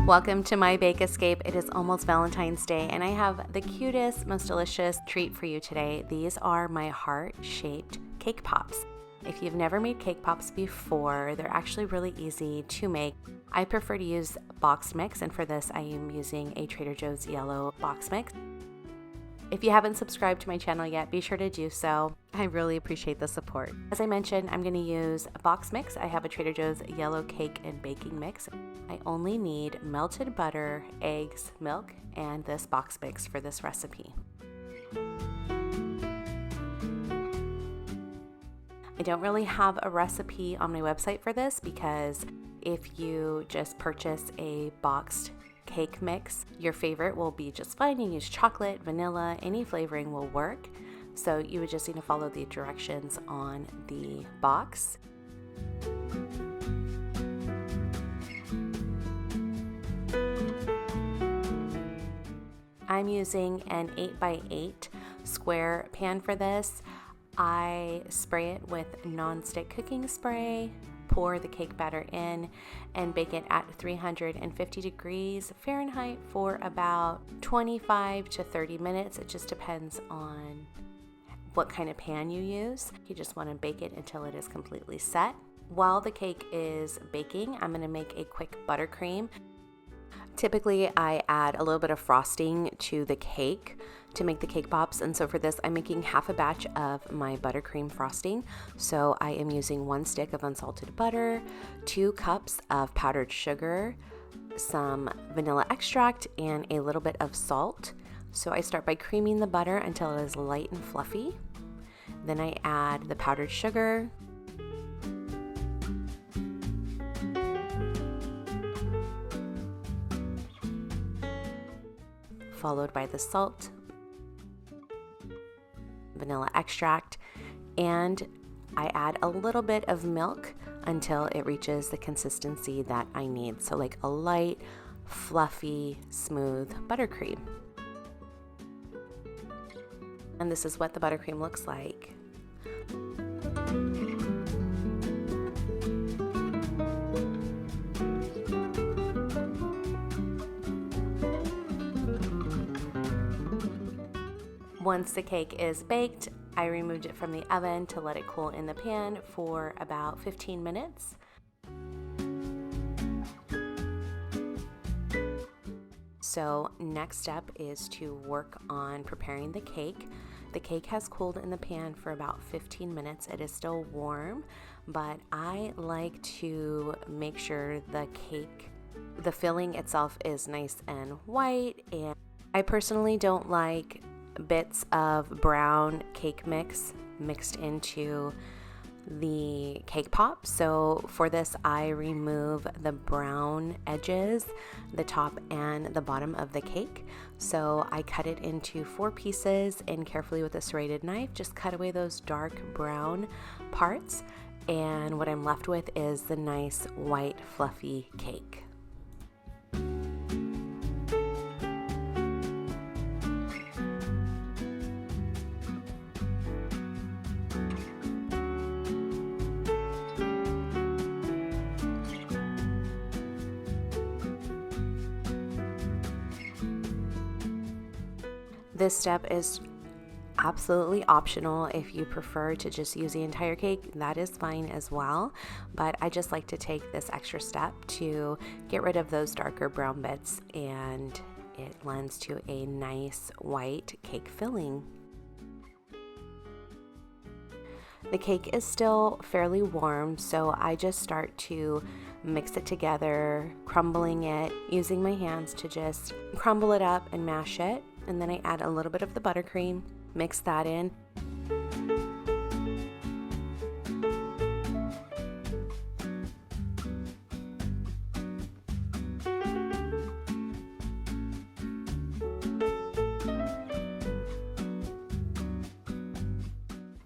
Welcome to my Bake Escape. It is almost Valentine's Day and I have the cutest, most delicious treat for you today. These are my heart-shaped cake pops. If you've never made cake pops before, they're actually really easy to make. I prefer to use boxed mix, and for this I am using a Trader Joe's yellow box mix. If you haven't subscribed to my channel yet, be sure to do so. I really appreciate the support. As I mentioned, I'm going to use a box mix. I have a Trader Joe's yellow cake and baking mix. I only need melted butter, eggs, milk, and this box mix for this recipe. I don't really have a recipe on my website for this because if you just purchase a boxed cake mix, your favorite will be just fine. You use chocolate, vanilla, any flavoring will work. So you would just need to follow the directions on the box. I'm using an 8x8 square pan for this. I spray it with non-stick cooking spray, pour the cake batter in, and bake it at 350 degrees Fahrenheit for about 25 to 30 minutes. It just depends on what kind of pan you use. You just want to bake it until it is completely set. While the cake is baking, I'm going to make a quick buttercream. Typically, I add a little bit of frosting to the cake to make the cake pops, and so for this I'm making half a batch of my buttercream frosting. So I am using 1 stick of unsalted butter, 2 cups of powdered sugar, some vanilla extract, and a little bit of salt. So I start by creaming the butter until it is light and fluffy. Then I add the powdered sugar, followed by the salt, vanilla extract, and I add a little bit of milk until it reaches the consistency that I need. So like a light, fluffy, smooth buttercream. And this is what the buttercream looks like. Once the cake is baked, I removed it from the oven to let it cool in the pan for about 15 minutes. So next step is to work on preparing the cake. The cake has cooled in the pan for about 15 minutes. It is still warm, but I like to make sure the filling itself is nice and white, and I personally don't like bits of brown cake mix mixed into the cake pop. So for this I remove the brown edges, the top and the bottom of the cake. So I cut it into 4 pieces and carefully with a serrated knife just cut away those dark brown parts, and what I'm left with is the nice white fluffy cake. This step is absolutely optional. If you prefer to just use the entire cake, that is fine as well. But I just like to take this extra step to get rid of those darker brown bits, and it lends to a nice white cake filling. The cake is still fairly warm, so I just start to mix it together, crumbling it, using my hands to just crumble it up and mash it. And then I add a little bit of the buttercream, mix that in.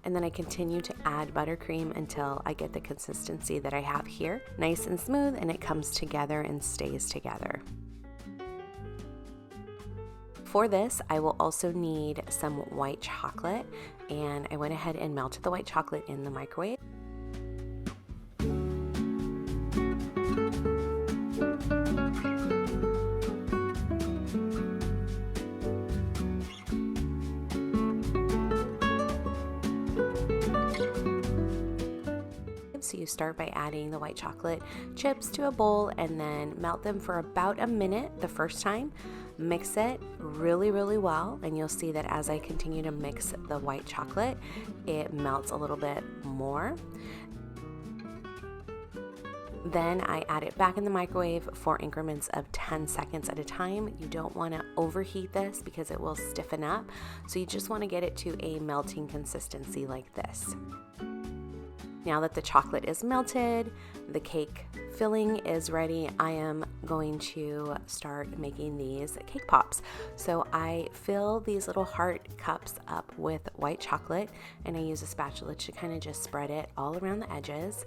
And then I continue to add buttercream until I get the consistency that I have here. Nice and smooth, and it comes together and stays together. For this, I will also need some white chocolate, and I went ahead and melted the white chocolate in the microwave. So you start by adding the white chocolate chips to a bowl and then melt them for about a minute the first time. Mix it really, really well, and you'll see that as I continue to mix the white chocolate, it melts a little bit more. Then I add it back in the microwave for increments of 10 seconds at a time. You don't want to overheat this because it will stiffen up. So you just want to get it to a melting consistency like this. Now that the chocolate is melted, the cake filling is ready, I am going to start making these cake pops. So I fill these little heart cups up with white chocolate, and I use a spatula to kind of just spread it all around the edges.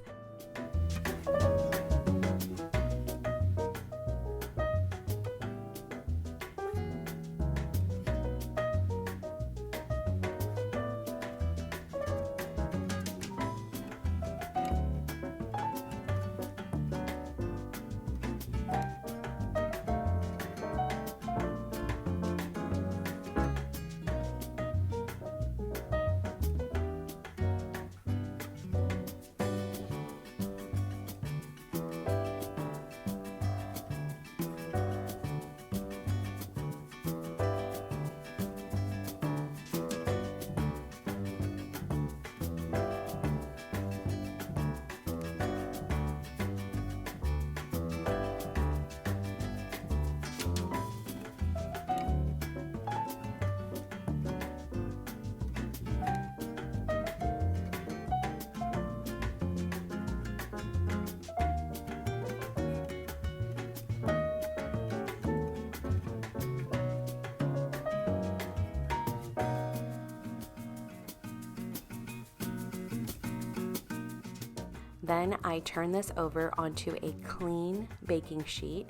Then I turn this over onto a clean baking sheet,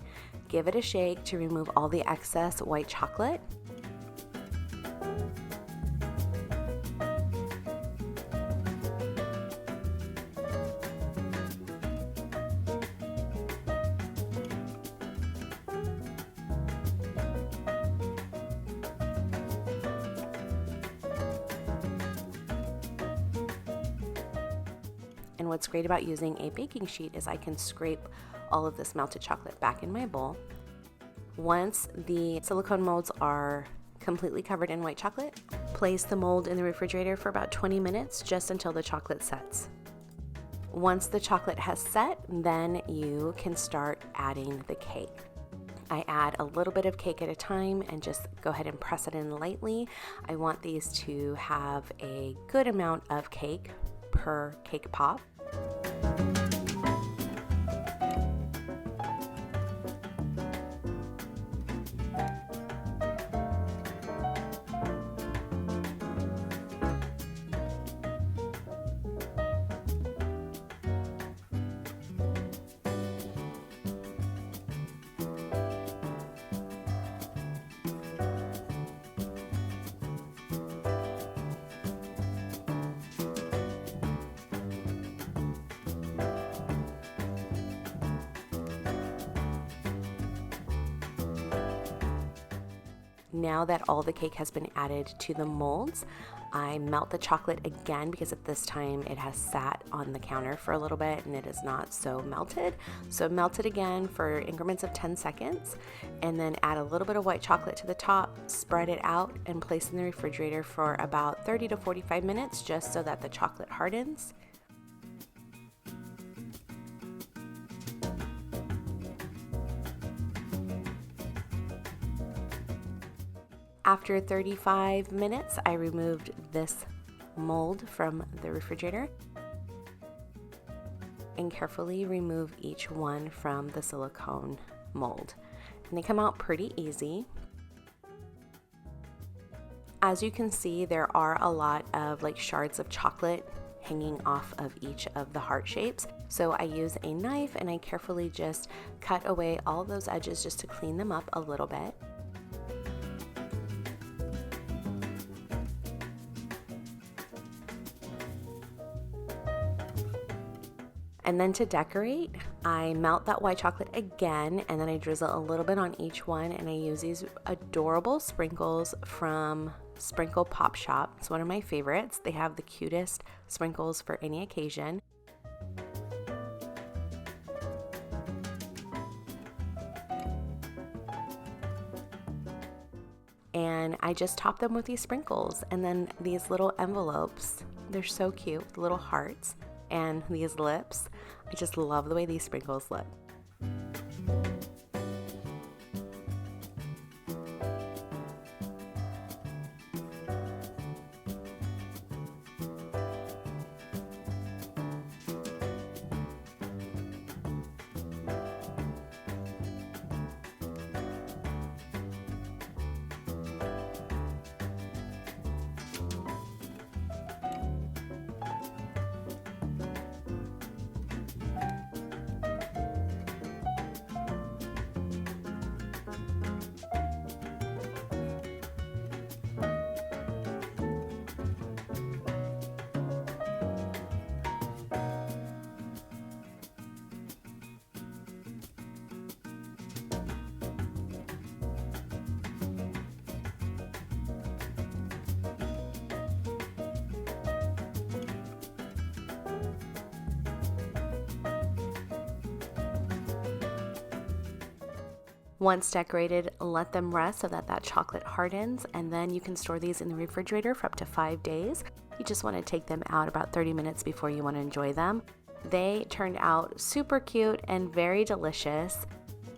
give it a shake to remove all the excess white chocolate. And what's great about using a baking sheet is I can scrape all of this melted chocolate back in my bowl. Once the silicone molds are completely covered in white chocolate, place the mold in the refrigerator for about 20 minutes, just until the chocolate sets. Once the chocolate has set, then you can start adding the cake. I add a little bit of cake at a time and just go ahead and press it in lightly. I want these to have a good amount of cake per cake pop. Now that all the cake has been added to the molds, I melt the chocolate again because at this time it has sat on the counter for a little bit and it is not so melted. So melt it again for increments of 10 seconds and then add a little bit of white chocolate to the top, spread it out and place in the refrigerator for about 30 to 45 minutes just so that the chocolate hardens. After 35 minutes, I removed this mold from the refrigerator and carefully remove each one from the silicone mold. And they come out pretty easy. As you can see, there are a lot of shards of chocolate hanging off of each of the heart shapes. So I use a knife and I carefully just cut away all those edges just to clean them up a little bit. And then to decorate, I melt that white chocolate again and then I drizzle a little bit on each one and I use these adorable sprinkles from Sprinkle Pop Shop. It's one of my favorites. They have the cutest sprinkles for any occasion. and I just top them with these sprinkles, and then these little envelopes. They're so cute, with little hearts and these lips. I just love the way these sprinkles look. Once decorated, let them rest so that chocolate hardens, and then you can store these in the refrigerator for up to 5 days. You just want to take them out about 30 minutes before you want to enjoy them. They turned out super cute and very delicious.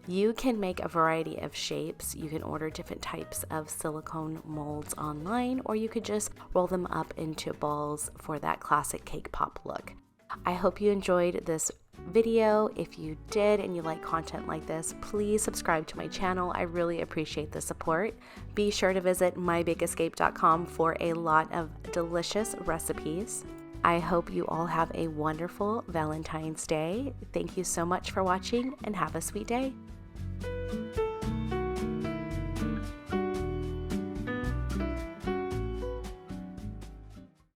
You can make a variety of shapes. You can order different types of silicone molds online, or you could just roll them up into balls for that classic cake pop look. I hope you enjoyed this video. If you did and you like content like this, please subscribe to my channel. I really appreciate the support. Be sure to visit mybakeescape.com for a lot of delicious recipes. I hope you all have a wonderful Valentine's Day. Thank you so much for watching, and have a sweet day.